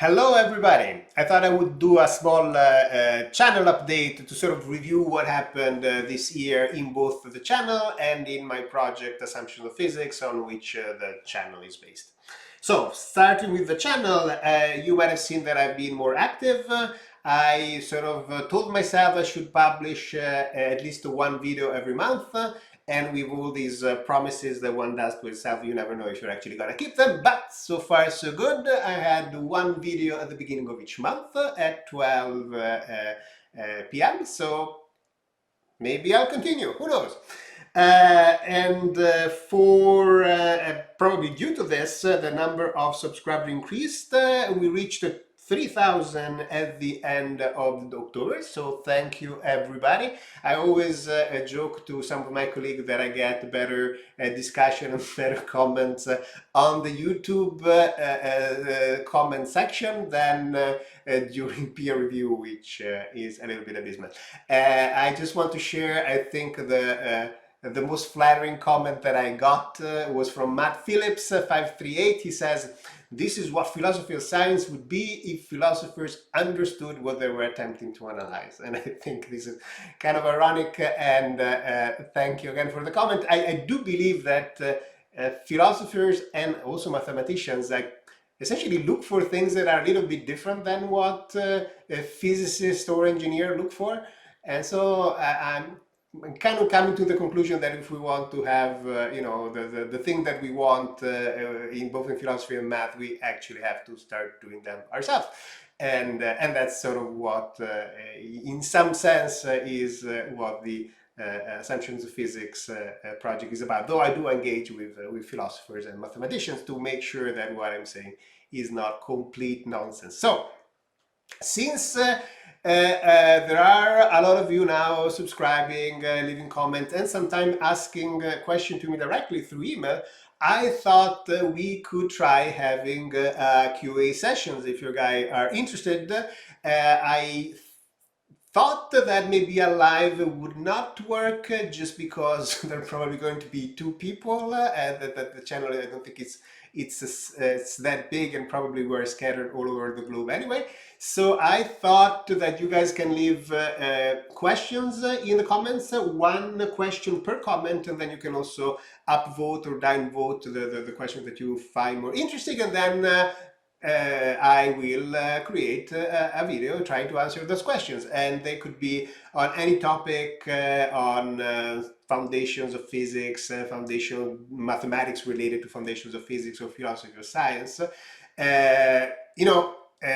Hello, everybody. I thought I would do a small channel update to sort of review what happened this year in both the channel and in my project Assumptions of Physics, on which the channel is based. So, starting with the channel, you might have seen that I've been more active. I sort of told myself I should publish at least one video every month. And with all these promises that one does to itself, you never know if you're actually gonna keep them. But so far, so good. I had one video at the beginning of each month at 12 p.m. So maybe I'll continue. Who knows? And for probably due to this, the number of subscribers increased. We reached 3,000 at the end of October. So thank you, everybody. I always joke to some of my colleagues that I get better discussion and better comments on the YouTube comment section than during peer review, which is a little bit abysmal. I just want to share, I think the most flattering comment that I got was from Matt Phillips, 538. He says, "This is what philosophy of science would be if philosophers understood what they were attempting to analyze." And I think this is kind of ironic, and thank you again for the comment. I do believe that philosophers and also mathematicians essentially look for things that are a little bit different than what a physicist or engineer look for. And so I'm kind of coming to the conclusion that if we want to have, the thing that we want in both in philosophy and math, we actually have to start doing them ourselves. And that's sort of what, in some sense, is what the Assumptions of Physics project is about. Though I do engage with philosophers and mathematicians to make sure that what I'm saying is not complete nonsense. So, since there are a lot of you now subscribing, leaving comments, and sometimes asking questions to me directly through email, I thought we could try having QA sessions if you guys are interested. I thought that maybe a live would not work just because there are probably going to be two people and that the channel, I don't think it's that big, and probably we're scattered all over the globe anyway. So I thought that you guys can leave questions in the comments, one question per comment, and then you can also upvote or downvote the questions that you find more interesting, and then I will create a video trying to answer those questions, and they could be on any topic, on foundations of physics, foundation mathematics related to foundations of physics or philosophy of science,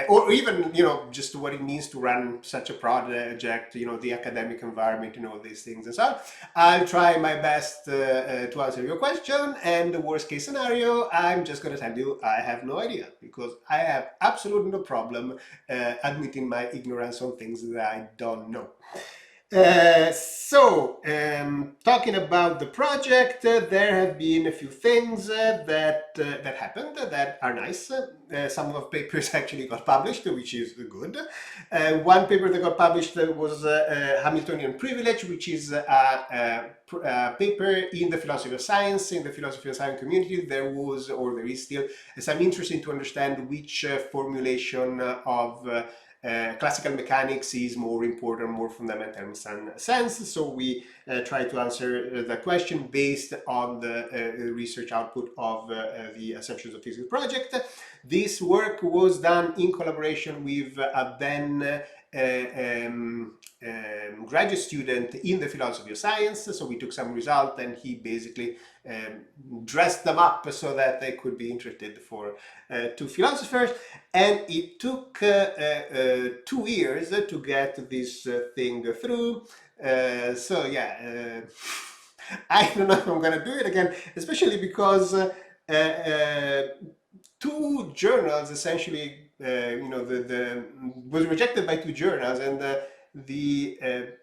or even just what it means to run such a project, the academic environment, all these things and so on. I'll try my best to answer your question, and the worst case scenario, I'm just going to tell you I have no idea, because I have absolutely no problem admitting my ignorance on things that I don't know. Talking about the project, there have been a few things that happened that are nice. Some of the papers actually got published, which is good. One paper that got published was Hamiltonian Privilege, which is a paper in the philosophy of science. In the philosophy of science community, there was, or there is still, some interest in to understand which formulation of classical mechanics is more important, more fundamental in some sense. So we try to answer that question based on the research output of the Assumptions of Physics project. This work was done in collaboration with a then graduate student in the philosophy of science. So we took some result, and he basically dressed them up so that they could be interested for two philosophers. And it took 2 years to get this thing through. So yeah, I don't know if I'm gonna do it again, especially because two journals essentially, the was rejected by two journals, and the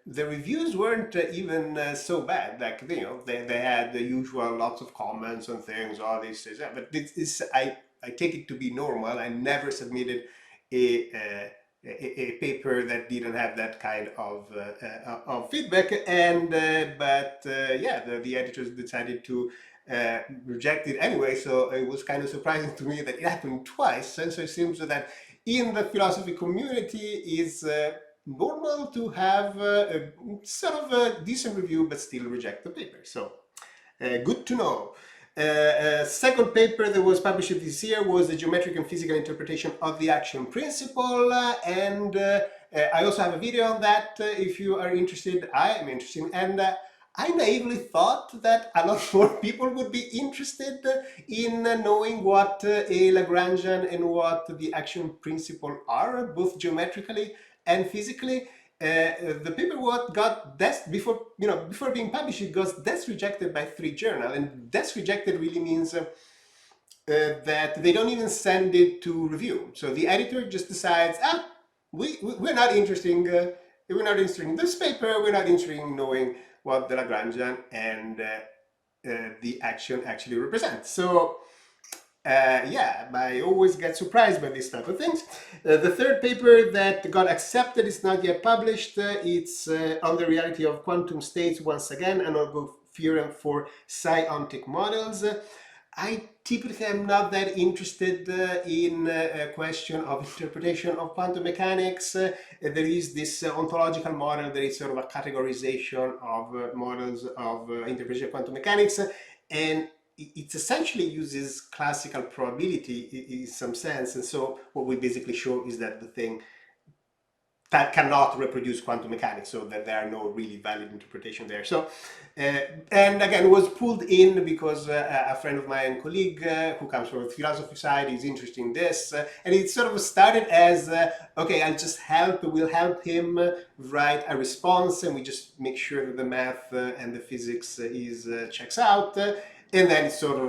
reviews weren't even so bad. Like they had the usual lots of comments and things. Oh, this is that, but this I take it to be normal. I never submitted a paper that didn't have that kind of feedback, and yeah, the editors decided to reject it anyway. So it was kind of surprising to me that it happened twice, and so it seems that in the philosophy community, it's normal to have a sort of a decent review but still reject the paper. So good to know. Second paper that was published this year was the geometric and physical interpretation of the action principle, and I also have a video on that if you are interested. I am interested, and I naively thought that a lot more people would be interested in knowing what a Lagrangian and what the action principle are, both geometrically and physically. The paper got before being published, it got desk rejected by 3 journals, and desk rejected really means that they don't even send it to review. So the editor just decides, we're not interested in this paper, we're not interested in knowing what the Lagrangian and the action actually represent. So yeah, I always get surprised by these type of things. The third paper that got accepted is not yet published. It's on the reality of quantum states, once again, an orgo theorem for psi-ontic models. I typically am not that interested in a question of interpretation of quantum mechanics. There is this ontological model, there is sort of a categorization of models of interpretation of quantum mechanics, and it essentially uses classical probability in some sense. And so what we basically show is that the thing that cannot reproduce quantum mechanics, so that there are no really valid interpretation there. So, and again, it was pulled in because a friend of mine, colleague who comes from the philosophy side, is interested in this, and it sort of started as, okay, we'll help him write a response, and we just make sure that the math and the physics checks out, and then it sort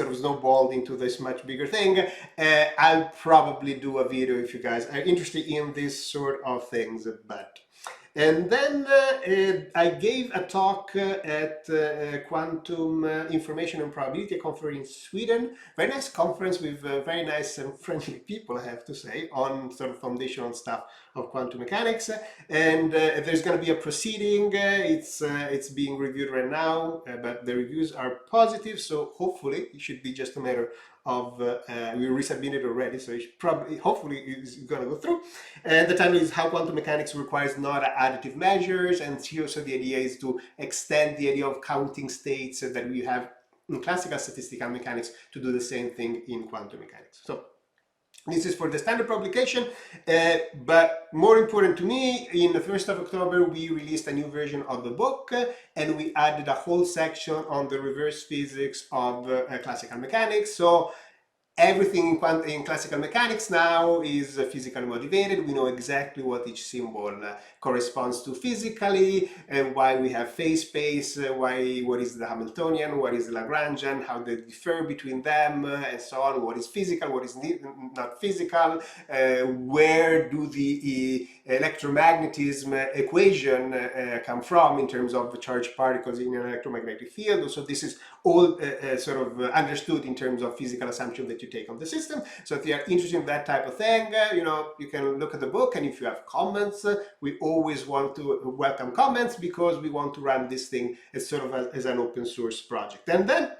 of snowballed into this much bigger thing. I'll probably do a video if you guys are interested in this sort of things. And then I gave a talk at Quantum Information and Probability Conference in Sweden. Very nice conference with very nice and friendly people, I have to say, on sort of foundational stuff of quantum mechanics. And there's going to be a proceeding. It's being reviewed right now, but the reviews are positive, so hopefully it should be just a matter of we resubmitted already, so it hopefully is going to go through. And the title is How Quantum Mechanics Requires Not Additive Measures, and here so the idea is to extend the idea of counting states that we have in classical statistical mechanics to do the same thing in quantum mechanics. So this is for the standard publication, but more important to me, in the 1st of October, we released a new version of the book, and we added a whole section on the reverse physics of classical mechanics. So everything in classical mechanics now is physically motivated. We know exactly what each symbol corresponds to physically, and why we have phase space, what is the Hamiltonian, what is the Lagrangian, how they differ between them, and so on. What is physical, what is not physical, where do the electromagnetism equation come from in terms of the charged particles in an electromagnetic field. So this is all sort of understood in terms of physical assumption that you take on the system. So if you are interested in that type of thing, you can look at the book, and if you have comments, we always want to welcome comments, because we want to run this thing as sort of as an open source project. And then,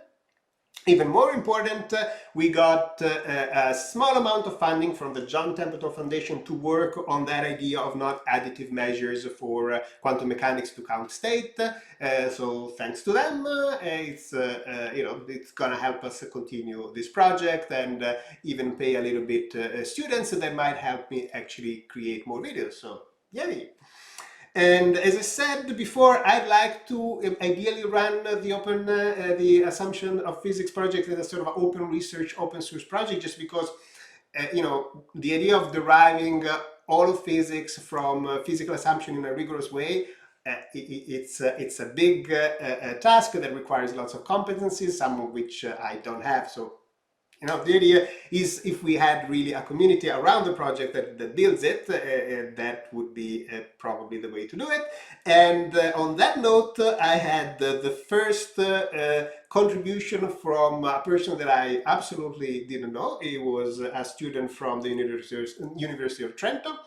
even more important, we got a small amount of funding from the John Templeton Foundation to work on that idea of not additive measures for quantum mechanics to count state. So thanks to them, it's gonna help us continue this project, and even pay a little bit students that might help me actually create more videos. So yay! And as I said before, I'd like to ideally run the Assumption of Physics project as a sort of an open research, open source project, just because, the idea of deriving all of physics from physical assumption in a rigorous way, it's a big task that requires lots of competencies, some of which I don't have. So the idea is, if we had really a community around the project that builds it, that would be probably the way to do it. And on that note, I had the first contribution from a person that I absolutely didn't know. He was a student from the University of Trento,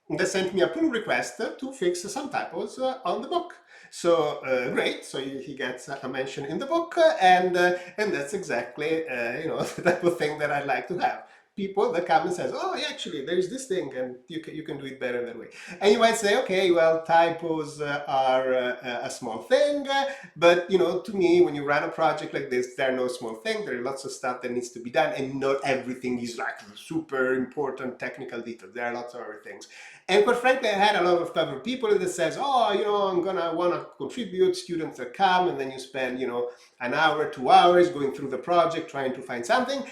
that sent me a pull request to fix some typos on the book. So great, so he gets a mention in the book, and that's exactly the type of thing that I'd like to have. people that come and says, oh, yeah, actually, there's this thing, and you can do it better that way. And you might say, okay, well, typos are a small thing, but to me, when you run a project like this, they're no small thing. There are lots of stuff that needs to be done, and not everything is like super important technical details. There are lots of other things. And quite frankly, I had a lot of clever people that says, oh, I'm gonna want to contribute, students that come, and then you spend, an hour, 2 hours going through the project, trying to find something,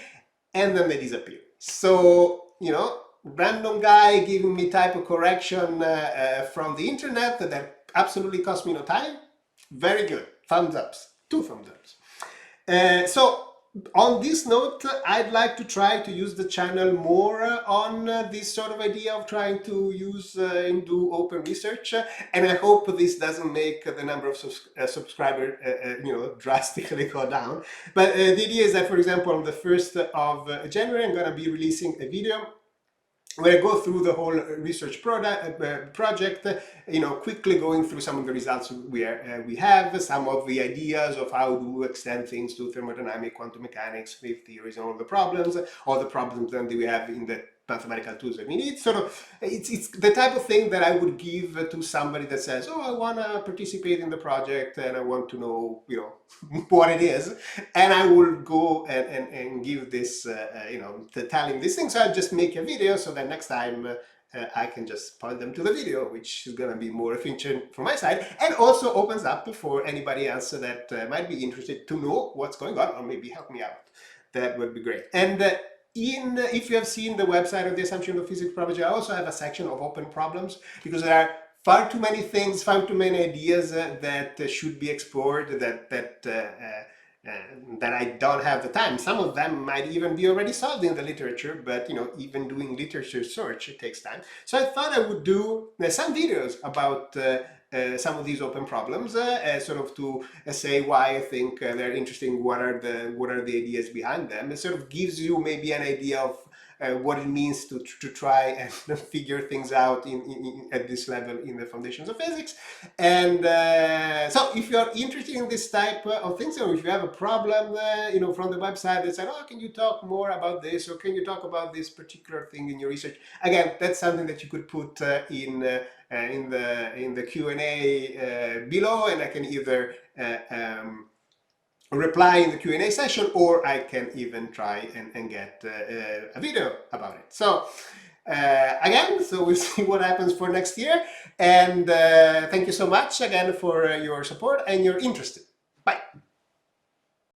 and then they disappear. So, random guy giving me typo correction from the internet that absolutely cost me no time. Very good. Thumbs ups. 2 thumbs ups. So on this note, I'd like to try to use the channel more on this sort of idea of trying to use and do open research, and I hope this doesn't make the number of subscribers drastically go down. But the idea is that, for example, on the 1st of January, I'm going to be releasing a video where I go through the whole research project, quickly going through some of the results we have, some of the ideas of how to extend things to thermodynamic, quantum mechanics, wave theories, and all the problems that we have in the mathematical tools that we need. It's the type of thing that I would give to somebody that says, oh, I want to participate in the project and I want to know, what it is. And I will go and give this, tell him this thing. So I'll just make a video so that next time I can just point them to the video, which is going to be more efficient from my side, and also opens up for anybody else that might be interested to know what's going on, or maybe help me out. That would be great. And if you have seen the website of the Assumption of Physics Project, I also have a section of open problems, because there are far too many things, far too many ideas that should be explored, that I don't have the time. Some of them might even be already solved in the literature, but even doing literature search, it takes time. So I thought I would do some videos about some of these open problems, sort of to say why I think they're interesting, what are the ideas behind them. It sort of gives you maybe an idea of what it means to try and figure things out at this level in the foundations of physics. And so if you're interested in this type of things, or if you have a problem from the website that said, oh, can you talk more about this, or can you talk about this particular thing in your research, again, that's something that you could put in the Q&A below, and I can either reply in the Q&A session, or I can even try and get a video about it. So again, so we'll see what happens for next year. And thank you so much again for your support and your interest. Bye.